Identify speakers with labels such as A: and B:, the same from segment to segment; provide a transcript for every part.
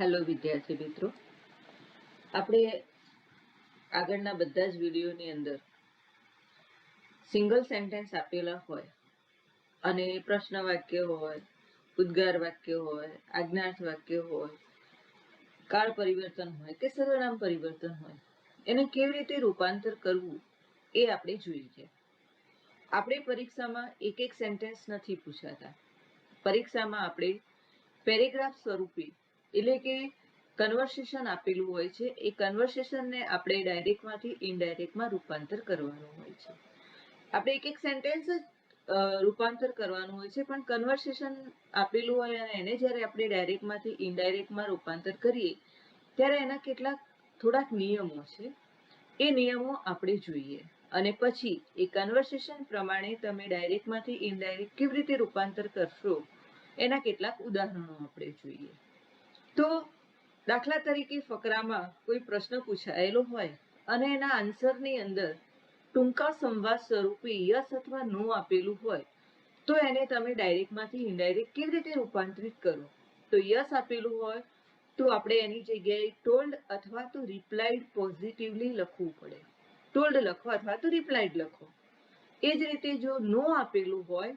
A: Hello વિદ્યાર્થી મિત્રો, આપણે આગળના બધા જ વિડીયોની અંદર સિંગલ સેન્ટેન્સ આપેલા હોય અને પ્રશ્ન વાક્ય હોય, ઉદ્ગાર વાક્ય હોય, આજ્ઞાર્થ વાક્ય હોય, કાળ પરિવર્તન હોય કે સર્વનામ પરિવર્તન હોય, એને કેવી રીતે રૂપાંતર કરવું એ આપણે જોઈએ. આપણે પરીક્ષામાં એક એક સેન્ટેન્સ નથી પૂછાતા. પરીક્ષામાં આપણે પેરેગ્રાફ સ્વરૂપે એટલે કે કન્વર્સેશન આપેલું હોય છે. એ કન્વર્સેશનને આપણે ડાયરેક્ટમાંથી ઇનડાયરેક્ટમાં રૂપાંતર કરવાનું હોય છે. આપણે એક એક સેન્ટેન્સ જ રૂપાંતર કરવાનું હોય છે, પણ કન્વર્સેશન આપેલું હોય અને એને જ્યારે આપણે ડાયરેક્ટમાંથી ઇનડાયરેક્ટમાં રૂપાંતર કરીએ ત્યારે એના કેટલાક થોડાક નિયમો છે. એ નિયમો આપણે જોઈએ અને પછી એ કન્વર્સેશન પ્રમાણે તમે ડાયરેક્ટમાંથી ઇનડાયરેક્ટ કેવી રીતે રૂપાંતર કરશો એના કેટલાક ઉદાહરણો આપણે જોઈએ. તો દાખલા તરીકે ફકરામાં કોઈ પ્રશ્ન પૂછાયેલો હોય અને એના આન્સરની અંદર ટૂંકા સંવાદ સ્વરૂપે યસ અથવા નો આપેલું હોય તો એને તમે ડાયરેક્ટમાંથી ઇનડાયરેક્ટ કેવી રીતે રૂપાંતરિત કરો. તો યસ આપેલું હોય તો આપણે એની જગ્યાએ ટોલ્ડ અથવા તો રિપ્લાઇડ પોઝિટિવલી લખવું પડે. ટોલ્ડ લખો અથવા તો રિપ્લાઇડ લખો. એ જ રીતે જો નો આપેલું હોય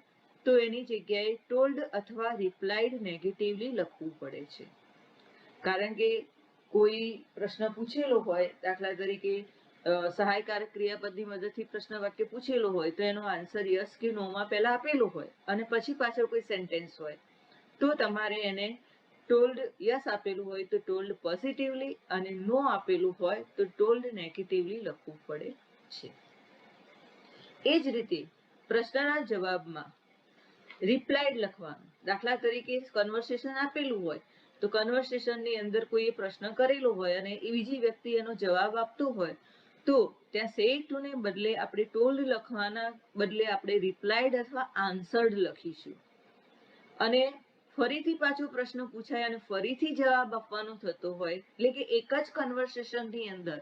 A: તો એની જગ્યાએ ટોલ્ડ અથવા રિપ્લાઇડ નેગેટિવલી લખવું પડે છે. કારણ કે કોઈ પ્રશ્ન પૂછેલો હોય, દાખલા તરીકે સહાયકારક ક્રિયાપદની મદદથી પ્રશ્ન વાક્ય પૂછેલો હોય તો એનો આન્સર યસ કે નોમાં પહેલા આપેલો હોય અને પછી પાછળ કોઈ સેન્ટેન્સ હોય તો તમારે એને ટોલ્ડ યસ આપેલું હોય તો ટોલ્ડ પોઝિટિવલી અને નો આપેલું હોય તો ટોલ્ડ નેગેટિવલી લખવું પડે છે. એ જ રીતે પ્રશ્નના જવાબમાં રિપ્લાઇડ લખવાનું. દાખલા તરીકે કન્વર્સેશન આપેલું હોય તો કન્વર્સેશનની અંદર કોઈ પ્રશ્ન કરેલો હોય અને એ બીજી વ્યક્તિ એનો જવાબ આપતો હોય તો ત્યાં સેડ ટુ ને બદલે આપણે ટોલ્ડ લખવાના બદલે આપણે રિપ્લાઇડ અથવા આન્સર્ડ લખીશું. અને ફરીથી પાછો પ્રશ્ન પૂછાય અને ફરીથી જવાબ આપવાનો થતો હોય, એટલે કે એક જ કન્વર્સેશનની અંદર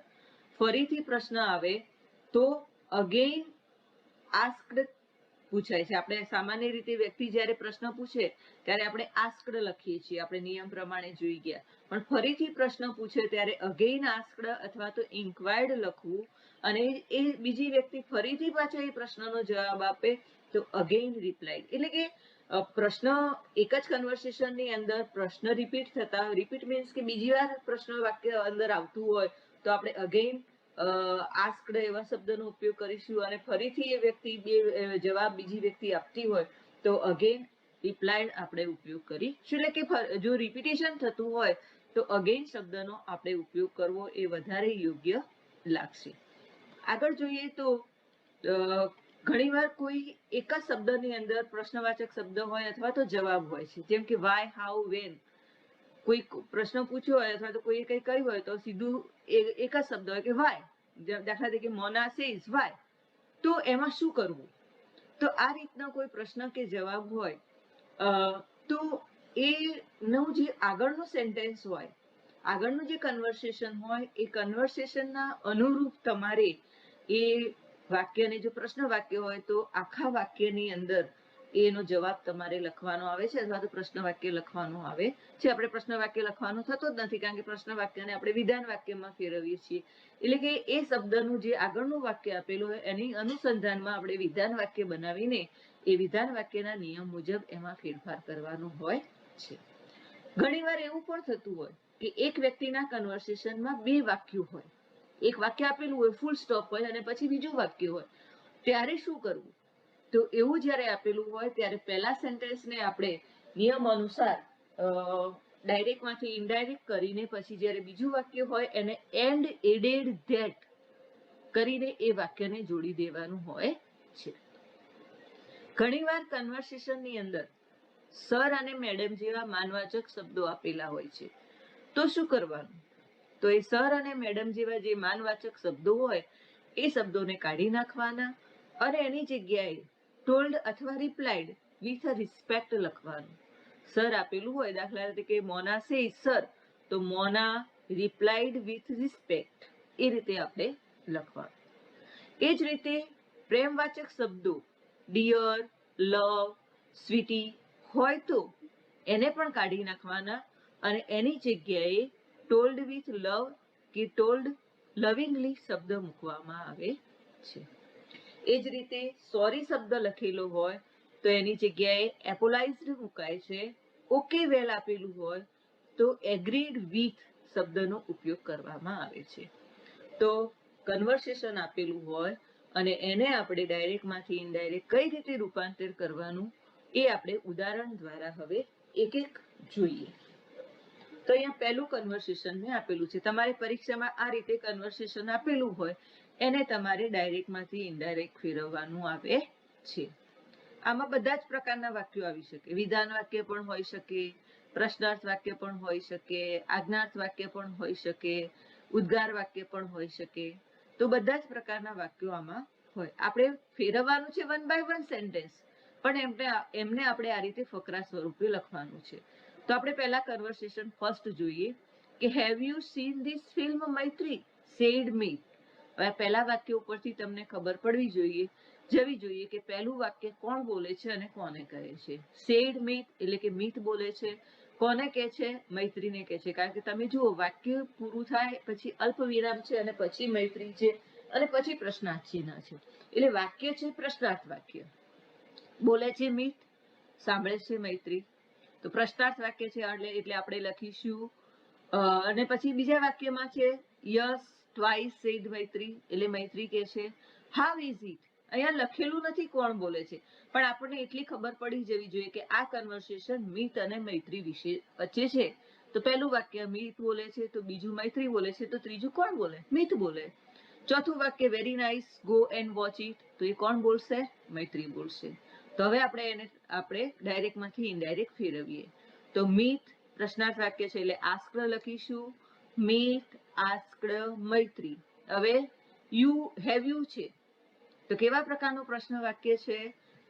A: ફરીથી પ્રશ્ન આવે તો અગેઇન આસ્ક્ડ પૂછાય છે. આપણે સામાન્ય રીતે વ્યક્તિ જ્યારે પ્રશ્ન પૂછે ત્યારે આપણે આસ્ક્ડ લખીએ છીએ, આપણે નિયમ પ્રમાણે જોઈ ગયા. પણ ફરીથી પ્રશ્ન પૂછે ત્યારે અગેઇન આસ્ક્ડ અથવા તો ઇન્ક્વાયર્ડ લખવું અને એ બીજી વ્યક્તિ ફરીથી પાછા એ પ્રશ્નનો જવાબ આપે તો અગેઇન રિપ્લાઇડ. એટલે કે પ્રશ્ન એક જ કન્વર્સેશનની અંદર પ્રશ્ન રિપીટ થતા, રિપીટ મીન્સ કે બીજી વાર પ્રશ્ન વાક્ય અંદર આવતું હોય તો આપણે અગેઇન આસ્ક્ડ એવા શબ્દનો ઉપયોગ કરીશું અને ફરીથી એ વ્યક્તિ જવાબ બીજી વ્યક્તિ આપતી હોય તો અગેઇન રિપ્લાઇડ આપણે ઉપયોગ કરીશું. એટલે કે જો રિપીટેશન થતું હોય તો અગેઇન શબ્દનો આપણે ઉપયોગ કરવો એ વધારે યોગ્ય લાગશે. આગળ જોઈએ તો ઘણીવાર કોઈ એક જ શબ્દની અંદર પ્રશ્નવાચક શબ્દ હોય અથવા તો જવાબ હોય છે. જેમ કે વાય, હાઉ, વેન. કોઈ પ્રશ્ન પૂછ્યો હોય અથવા તો કોઈ કંઈ કર્યું હોય તો સીધું એક જ શબ્દ હોય કે વાય. દાખલા તરીકે મોના સેઝ વાય. તો એમાં શું કરવું? તો આ રીતના કોઈ પ્રશ્ન કે જવાબ હોય તો એનું જે આગળનું સેન્ટેન્સ હોય, આગળનું જે કન્વર્સેશન હોય એ કન્વર્સેશનના અનુરૂપ તમારે એ વાક્યને, જો પ્રશ્ન વાક્ય હોય તો આખા વાક્યની અંદર એનો જવાબ તમારે લખવાનો આવે છે અથવા તો પ્રશ્ન વાક્ય લખવાનું આવે છે. આપણે પ્રશ્ન વાક્ય લખવાનું થતો જ નથી કારણ કે પ્રશ્ન વાક્યને આપણે વિધાન વાક્યમાં ફેરવીએ છીએ. એટલે કે એ શબ્દનું જે આગળનું વાક્ય આપેલું હોય એની અનુસંધાનમાં આપણે વિધાન વાક્ય બનાવીને એ વિધાન વાક્યના નિયમ મુજબ એમાં ફેરફાર કરવાનો હોય છે. ઘણીવાર એવું પણ થતું હોય કે એક વ્યક્તિના કન્વર્સેશનમાં બે વાક્યો હોય. એક વાક્ય આપેલું હોય, ફૂલ સ્ટોપ હોય અને પછી બીજું વાક્ય હોય. ત્યારે શું કરવું? તો એવું જ્યારે આપેલું હોય ત્યારે પહેલા સેન્ટેન્સને આપણે નિયમ અનુસાર ડાયરેક્ટમાંથી ઇનડાયરેક્ટ કરીને પછી જ્યારે બીજું વાક્ય હોય એને એન્ડ એડેડ ધેટ કરીને એ વાક્યને જોડી દેવાનું હોય છે. ઘણીવાર કન્વર્સેશનની અંદર સર અને મેડમ જેવા માનવાચક શબ્દો આપેલા હોય છે. તો શું કરવાનું? તો એ સર અને મેડમ જેવા જે માનવાચક શબ્દો હોય એ શબ્દોને કાઢી નાખવાના અને એની જગ્યાએ ટોલ્ડ અથવા રિપ્લાઇડ વિથ રિસ્પેક્ટ લખવાનું. સર આપેલું હોય, દાખલા તરીકે મોના સે સર, તો મોના રિપ્લાઇડ વિથ રિસ્પેક્ટ. એ રીતે આપણે લખવાનું. એ જ રીતે પ્રેમવાચક શબ્દો ડિયર, લવ, સ્વીટી હોય તો એને પણ કાઢી નાખવાના અને એની જગ્યાએ ટોલ્ડ વિથ લવ કે ટોલ્ડ લવિંગલી શબ્દ મૂકવામાં આવે છે. એ જ રીતે સોરી શબ્દ લખેલો હોય તો એની જગ્યાએ એપોલાઇઝડ મુકાય છે. ઓકે વેલ આપેલું હોય તો એગ્રીડ વિથ શબ્દનો ઉપયોગ કરવામાં આવે છે. તો કન્વર્સેશન આપેલું હોય અને એને આપણે ડાયરેક્ટમાંથી ઇનડાયરેક્ટ કઈ રીતે રૂપાંતર કરવાનું એ આપણે ઉદાહરણ દ્વારા હવે એક એક જોઈએ. તો અહીંયા પહેલું કન્વર્સેશન મેં આપેલું છે. તમારે પરીક્ષામાં આ રીતે કન્વર્સેશન આપેલું હોય એને તમારે ડાયરેક્ટમાંથી ઇનડાયરેક્ટ ફેરવવાનું આવે છે. આમાં બધા જ પ્રકારના વાક્યો આવી શકે. વિધાન વાક્ય પણ હોઈ શકે, પ્રશ્નાર્થ વાક્ય પણ હોઈ શકે, આજ્ઞાર્થ વાક્ય પણ હોઈ શકે, ઉદ્ગાર વાક્ય પણ હોઈ શકે. તો બધા જ પ્રકારના વાક્યો આમાં હોય. આપણે ફેરવવાનું છે 1 by 1 સેન્ટેન્સ, પણ એમને આપણે આ રીતે ફકરા સ્વરૂપે લખવાનું છે. તો આપણે પહેલા કન્વર્સેશન ફર્સ્ટ જોઈએ કે have you seen this film Maitri said Meet. હવે પહેલા વાક્ય ઉપરથી તમને ખબર પડવી જોઈએ, જવી જોઈએ કે પહેલું વાક્ય કોણ બોલે છે અને કોને કહે છે. સેડ મીત એટલે કે મીત બોલે છે. કોને કહે છે? મૈત્રીને કહે છે. કારણ કે તમે જુઓ વાક્ય પૂરું થાય પછી અલ્પ વિરામ છે અને પછી મૈત્રી છે અને પછી પ્રશ્નાર્થ ચિહ્ન છે. એટલે વાક્ય છે પ્રશ્નાર્થ વાક્ય. બોલે છે મીત, સાંભળે છે મૈત્રી. તો પ્રશ્નાર્થ વાક્ય છે એટલે આપણે લખીશું અને પછી બીજા વાક્યમાં છે યસ ટ્વાઇસ સેડ મૈત્રી એટલે મૈત્રી કહે છે હાઉ ઇઝ ઇટ. અહીંયા લખેલું નથી કોણ બોલે છે, પણ આપણને એટલી ખબર પડી જવી જોઈએ કે આ કન્વર્સેશન મીત અને મૈત્રી વિશે વચ્ચે છે. તો પહેલું વાક્ય મીત બોલે છે, તો બીજું મૈત્રી બોલે છે, તો ત્રીજું કોણ બોલે? મીત બોલે. ચોથું વાક્ય very nice go and watch it, તો એ કોણ બોલશે? મૈત્રી બોલશે. તો હવે આપણે ડાયરેક્ટમાંથી ઇનડાયરેક્ટ ફેરવીએ. તો મીત પ્રશ્નાર્થ વાક્ય છે એટલે આસ્કડ લખીશું. મીત આસ્કડ મૈત્રી. હવે યુ હેવ યુ છે તો કેવા પ્રકારનું પ્રશ્ન વાક્ય છે?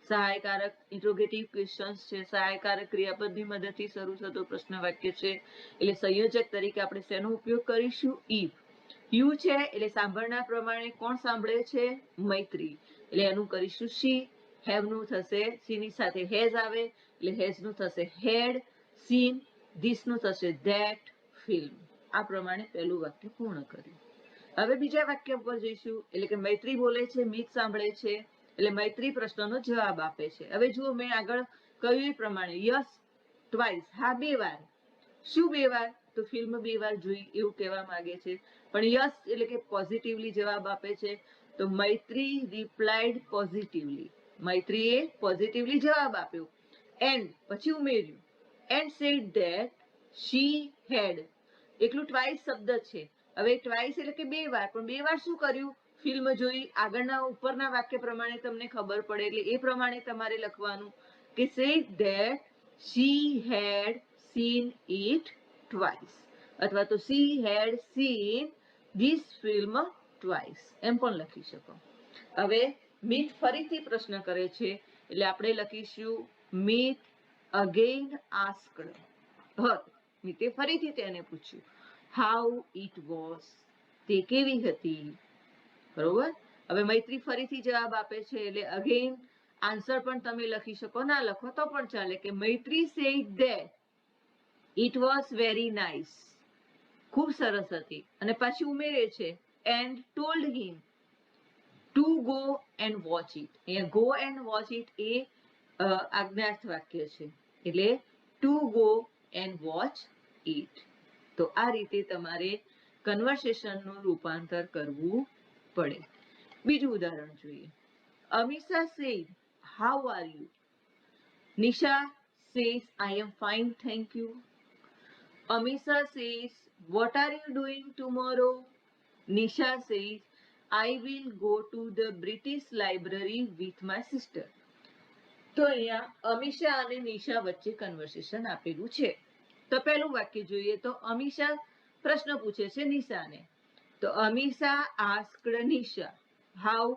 A: સહાયકારક ઇન્ટ્રોગેટિવ ક્વેશ્ચન્સ છે. સહાયકારક ક્રિયાપદની મદદથી શરૂ થતો પ્રશ્ન વાક્ય છે. એટલે સંયોજક તરીકે આપણે શેનો ઉપયોગ કરીશું? ઇફ. યુ છે એટલે સાંભળનાર પ્રમાણે કોણ સાંભળે છે? મૈત્રી. એટલે એનું કરીશું શી. હેવ નું થશે સી ની સાથે હેઝ આવે એટલે હેઝ નું થશે હેડ. સીન ધીસ નું થશે ધેટ ફિલ્મ. આ પ્રમાણે પહેલું વાક્ય પૂર્ણ કર્યું. હવે બીજા વાક્ય પર જઈશું. એટલે કે મૈત્રી બોલે છે, મીત સાંભળે છે એટલે મૈત્રી પ્રશ્નનો જવાબ આપે છે. હવે જુઓ મેં આગળ કહ્યું એ પ્રમાણે યસ ટ્વાઇસ, હા 2 વાર. શું 2 વાર? તો ફિલ્મ 2 વાર જોઈ એવું કહેવા માંગે છે. પણ યસ એટલે કે પોઝિટિવલી જવાબ આપે છે. તો મૈત્રી રિપ્લાઇડ પોઝિટિવલી. મૈત્રીએ પોઝિટિવલી જવાબ આપ્યો. એન્ડ પછી ઉમેર્યું એન્ડ સેડ ધેટ શી હેડ. એકલું ટ્વાઇસ શબ્દ છે. હવે ટ્વાઇસ એટલે કે 2 વાર, પણ 2 વાર શું કર્યું? ફિલ્મ જોઈ. આગળના ઉપરના વાક્ય પ્રમાણે તમને ખબર પડે એટલે એ પ્રમાણે તમારે લખવાનું કે said that she had seen it twice, અથવા તો she had seen this film twice એમ પણ લખી શકો. હવે મીત ફરીથી પ્રશ્ન કરે છે એટલે આપણે લખીશું મીત અગેન આસ્કડ હર. મીતે ફરીથી તેને પૂછ્યું હાઉ ઇટ વોઝ, તે કેવી હતી. બરોબર. હવે મૈત્રી ફરીથી જવાબ આપે છે એટલે અગેન આન્સર પણ તમે લખી શકો, ના લખો તો પણ ચાલે કે Maitri said that it was very nice, ખૂબ સરસ હતી. અને પાછી ઉમેરે છે and told him to go and watch it. અહીંયા ગો એન્ડ વોચ ઇટ એ આજ્ઞાર્થ વાક્ય છે એટલે to go and watch it. તો આ રીતે તમારે કન્વર્સેશનનું રૂપાંતર કરવું પડે. બીજું ઉદાહરણ જોઈએ. Amisha said how are you. Nisha says I am fine thank you. Amisha says what are you doing tomorrow. Nisha says I will go to the British Library with my sister. તો અહીંયા અમીષા અને નિશા વચ્ચે કન્વર્સેશન આપેલું છે. તો પહેલું વાક્ય જોઈએ તો અમીષા પ્રશ્ન પૂછે છે નિશાને. તો અમીષા આસ્ક્ડ નિશા હાઉ.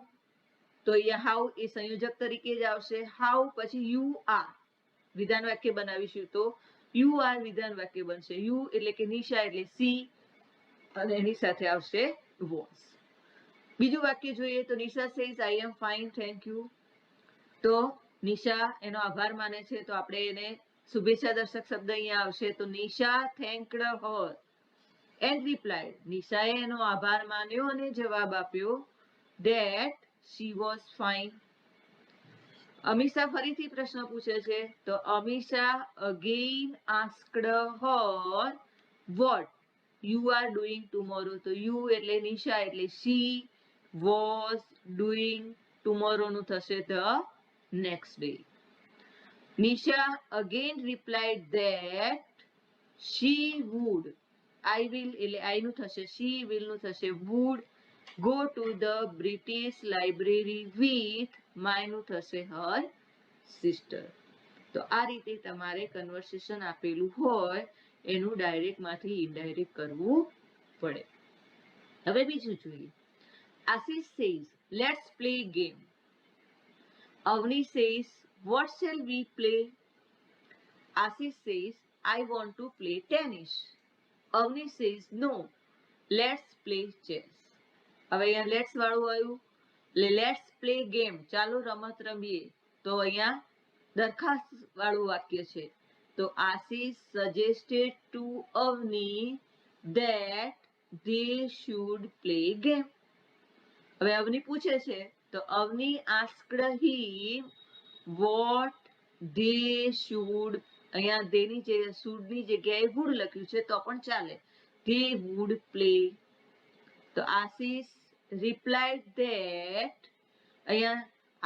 A: તો અહીંયા હાઉ એ સંયોજક તરીકે જ આવશે. હાઉ પછી યુ આર વિધાન વાક્ય બનાવીશું તો યુ આર વિધાન વાક્ય બનશે. યુ એટલે કે નિશા એટલે સી અને એની સાથે આવશે વોઝ. બીજું વાક્ય જોઈએ તો Nisha says I am fine thank you. તો નિશા એનો આભાર માને છે તો આપણે એને શુભેચ્છા દર્શક શબ્દ અહીંયા આવશે તો નિશા થેન્ક્ડ હર એન્ડ રિપ્લાઇડ, નિશાએ એનો આભાર માન્યો અને જવાબ આપ્યો that she was fine. Amisha ફરીથી પ્રશ્ન પૂછે છે તો Amisha again asked her what you are doing tomorrow. તો you એટલે નિશા એટલે she was doing tomorrow નું થશે the next day. Nisha again replied that she would, I will એટલે I નું થશે she will નું થશે would go to the British library with my નું થશે her sister. તો આ રીતે તમારે કન્વર્સેશન આપેલું હોય એનું ડાયરેક્ટ માંથી ઇનડાયરેક્ટ કરવું પડે. હવે બીજું જોઈએ. Ashish says let's play game. Avni says what shall we play? Ashish says I want to play tennis. Avni says no, let's play chess. હવે અહીંયા લેટ્સ વાળું આવ્યું એટલે લેટ્સ પ્લે ગેમ, ચાલો રમત રમીએ. તો અહીંયા દરખાસ્ત વાળું વાક્ય છે. તો Ashish suggested to Avani that they should play game. હવે અવની પૂછે છે તો Avani asked him what they should, અહીંયા દેની should ની જગ્યાએ would લખ્યું છે તો પણ ચાલે, they would play. તો આશિષ replied that, અહીંયા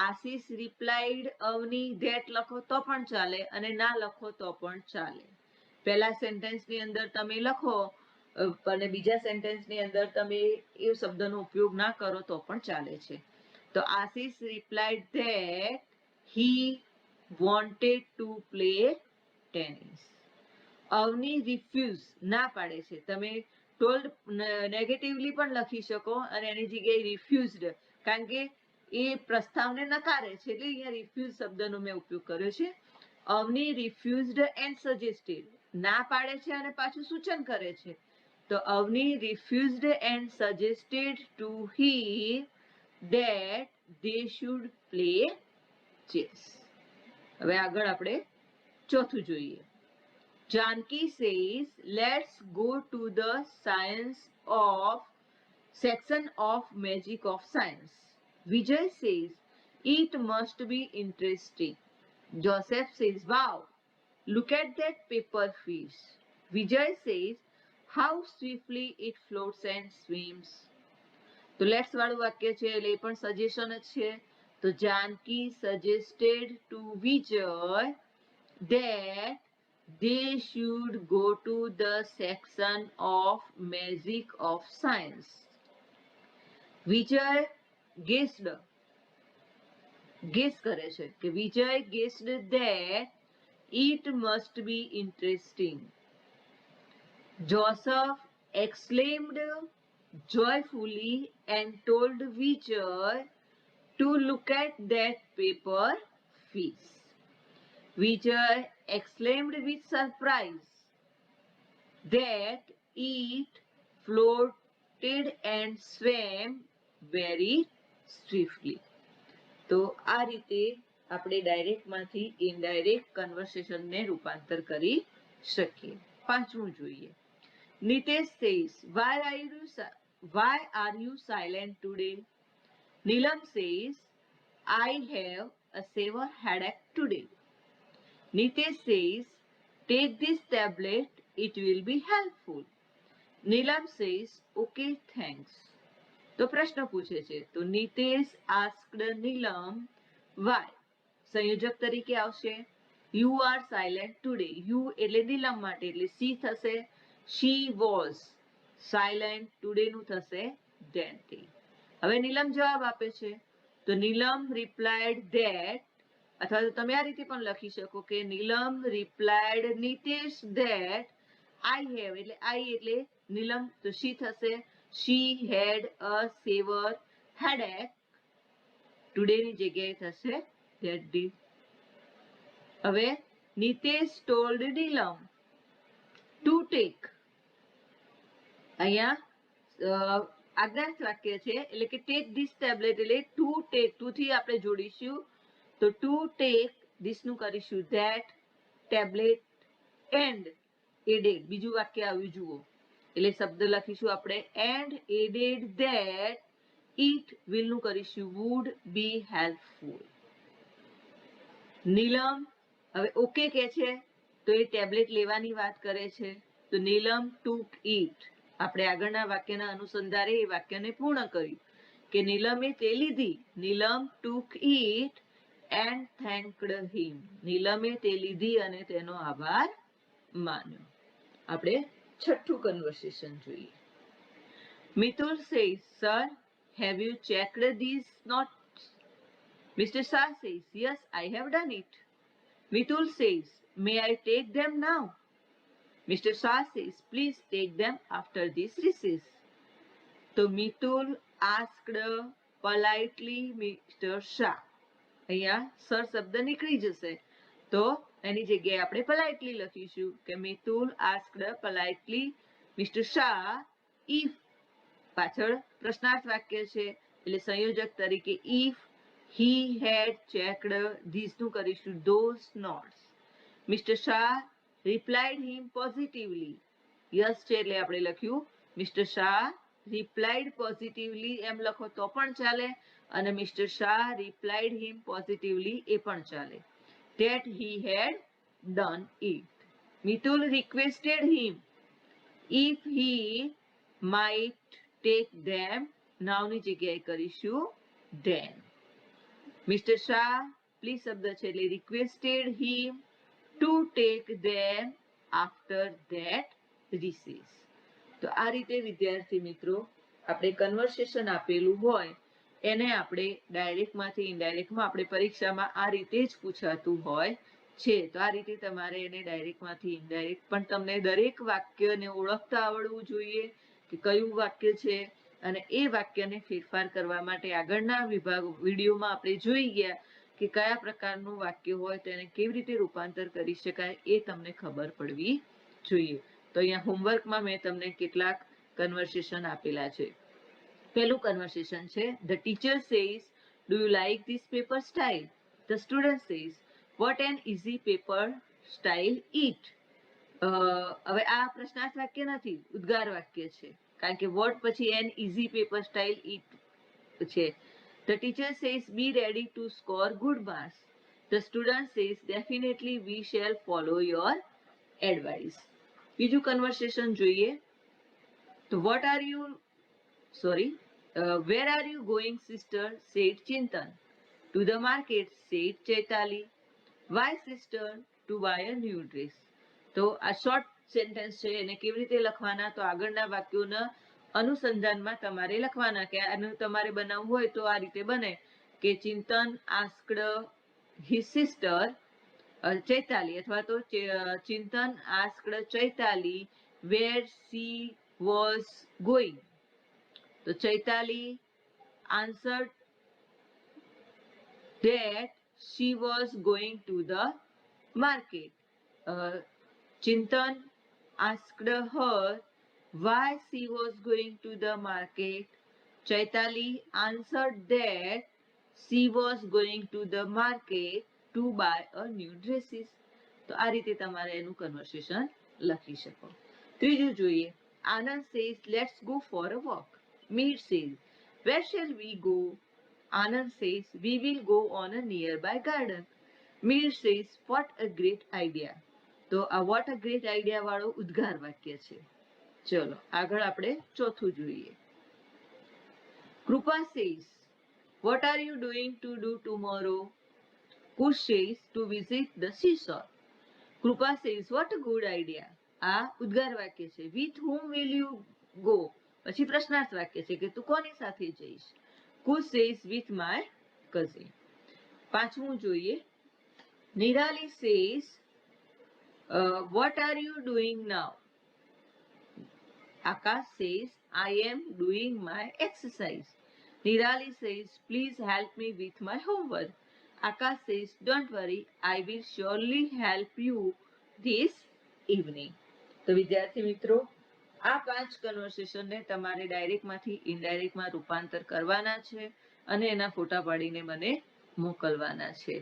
A: આશિષ replied અવની that લખો તો પણ ચાલે અને ના લખો તો પણ ચાલે. પહેલા સેન્ટેન્સની અંદર તમે લખો અને બીજા સેન્ટેન્સની અંદર તમે એ શબ્દનો ઉપયોગ ના કરો તો પણ ચાલે છે. તો Ashish replied that he wanted to play tennis. Avani refuse ના પાડે છે. તમે told નેગેટિવલી પણ લખી શકો અને એની જગ્યાએ refused, કારણ કે એ પ્રસ્તાવને નકારે છે એટલે અહીંયા refuse શબ્દનો મેં ઉપયોગ કર્યો છે. અવની refused and suggested, ના પાડે છે અને પાછું સૂચન કરે છે. તો Avani refused and suggested to him that they should play chess. હવે આગળ આપણે ચોથું જોઈએ. Janki says let's go to the science of section of magic of science. Vijay says it must be interesting. Joseph says wow, look at that paper fish. Vijay says how swiftly it floats and swims. તો let's વાળું વાક્ય છે એટલે એ પણ suggestion જ છે. તો Janaki suggested to Vijay that they should go to the section of magic of science. Vijay guessed, guess કરે છે કે Vijay guessed that it must be interesting. Joseph exclaimed joyfully and told Vijay to look at that paper fish. Vijay exclaimed with surprise that it floated and swam very swiftly. તો આ રીતે આપણે ડાયરેક્ટમાંથી indirect કન્વર્સેશનને રૂપાંતર કરી શકીએ. પાંચમું જોઈએ. Nitesh says why are you silent today? Neelam says I have a severe headache today. Nitesh says take this tablet, it will be helpful. Neelam says okay thanks. તો પ્રશ્ન પૂછે છે તો નિતેશ asked Neelam why. સંયોજક તરીકે આવશે you are silent today. you એટલે નીલમ માટે એટલે she થશે, she was silent today નું થશે that day. હવે નીલમ જવાબ આપે છે તો નીલમ replied that, અથવા તો તમે આ રીતે પણ લખી શકો કે નીલમ replied Nitesh that I have એટલે I એટલે નીલમ તો she થશે, she had a severe headache today ની જગ્યાએ થશે that day. હવે Nitesh told Neelam to take, અહીંયા આજ્ઞાર્થ વાક્ય છે એટલે કે take this tablet એટલે to take, to થી આપણે જોડીશું તો to take this નું કરીશું that, ટેબ્લેટ એન્ડ એડેડ, બીજું વાક્ય આવ્યું જુઓ. એટલે શબ્દ લખીશું આપણે and added that it will નું કરીશું વુડ બી હેલ્પફુલ. નીલમ હવે ઓકે કે છે તો એ ટેબ્લેટ લેવાની વાત કરે છે. તો નીલમ ટુક ઇટ, આપણે આગળના વાક્યના અનુસંધાને એ વાક્યને પૂર્ણ કર્યું કે નીલમે તે લીધી. નીલમ ટુક ઇટ એન્ડ થેન્ક્ડ હિમ, નીલમે તે લીધી અને તેનો આભાર માન્યો. આપણે છઠ્ઠું કન્વર્સેશન જોઈએ. Mitul says sir have you checked these notes? Mr. Shah says yes, I have done it. Mitul says may I take them now? Mr. Shah says please take them after this recess. So Mitul asked politely Mr. Shah. અહીંયા sir શબ્દ નીકળી જશે તો એની જગ્યાએ આપણે politely લખીશું કે Mitul asked politely Mr. Shah if, પાછળ પ્રશ્નાર્થ વાક્ય છે એટલે સંયોજક તરીકે if he had checked these નું કરીશું those notes. Mr. Shah replied him positively. yes છે એટલે આપણે લખ્યું Mr. Shah replied positively એમ લખો તો પણ ચાલે અને Mr. Shah replied him positively એ પણ ચાલે. that he had done it. Mitul requested him if he might take them, now ની જગ્યાએ કરીશું then. Mr. Shah please શબ્દ છે એટલે requested him to take them after that recess. તો આ રીતે વિદ્યાર્થી મિત્રો આપણે કન્વર્સેશન આપેલું હોય એને આપણે ડાયરેક્ટમાંથી ઇનડાયરેક્ટમાં આપણે પરીક્ષામાં આ રીતે જ પૂછાતું હોય છે. તો આ રીતે તમારે એને ડાયરેક્ટમાંથી ઇનડાયરેક્ટ પણ તમને દરેક વાક્યને ઓળખતા આવડવું જોઈએ કે કયું વાક્ય છે અને એ વાક્યને ફેરફાર કરવા માટે આગળના વિડીયોમાં આપણે જોઈ ગયા કે કયા પ્રકારનું વાક્ય હોય તેને કેવી રીતે રૂપાંતર કરી શકાય એ તમને ખબર પડવી જોઈએ. તો અહીંયા હોમવર્કમાં મેં તમને કેટલાક કન્વર્સેશન આપેલા છે. પહેલું કન્વર્સેશન છે the teacher says do you like this paper style? The student says what an easy paper style it. હવે આ પ્રશ્નાર્થ વાક્ય નથી, ઉદ્ગાર વાક્ય છે કારણ કે વોટ પછી an easy paper style it છે. The teacher says be ready to score good marks. The student says definitely we shall follow your advice. બીજું કન્વર્સેશન જોઈએ તો what are you where are you going sister? said Chintan. To the market said Chaitali. Why sister? To buy a new dress. તો આ short sentence છે એને કેવી રીતે લખવાના તો આગળના વાક્યોના અનુસંધાનમાં તમારે લખવાના કે આનું તમારે બનાવવું હોય તો આ રીતે બને કે ચિંતન asked his sister ચૈતાલી અથવા તો ચિંતન asked Chaitali where she was going. તો Chaitali answered that she was going to the market. Chintan asked her why she was going to the market. Chaitali answered that she was going to the market to buy a new dresses. તો આ રીતે તમારે એનું conversation લખી શકો. ત્રીજું જોઈએ. Anand says let's go for a walk. Meet says where shall we go? Anand says we will go on a nearby garden. Meet says what a great idea. તો આ વોટ અ ગ્રેટ આઈડિયા વાળો ઉદ્ગાર વાક્ય છે. ચલો આગળ આપણે ચોથું જોઈએ. કૃપા says what are you doing to do tomorrow? Kush says to visit the seashore. Kripa says what a good idea. આ ઉદ્ગાર વાક્ય છે. with whom will you go? પછી પ્રશ્નાર્થ વાક્ય છે કે તું કોની સાથે જઈશ? Kush says with my cousin. પાંચમું જોઈએ. Nirali says what are you doing now? Akash says I am doing my exercise. Nirali says please help me with my homework. Akash says don't worry, I will surely help you this evening. તો વિદ્યાર્થી મિત્રો આ 5 કન્વર્સેશનને તમારે ડાયરેક્ટમાંથી ઇનડાયરેક્ટમાં રૂપાંતર કરવાના છે અને એના ફોટા પાડીને મને મોકલવાના છે.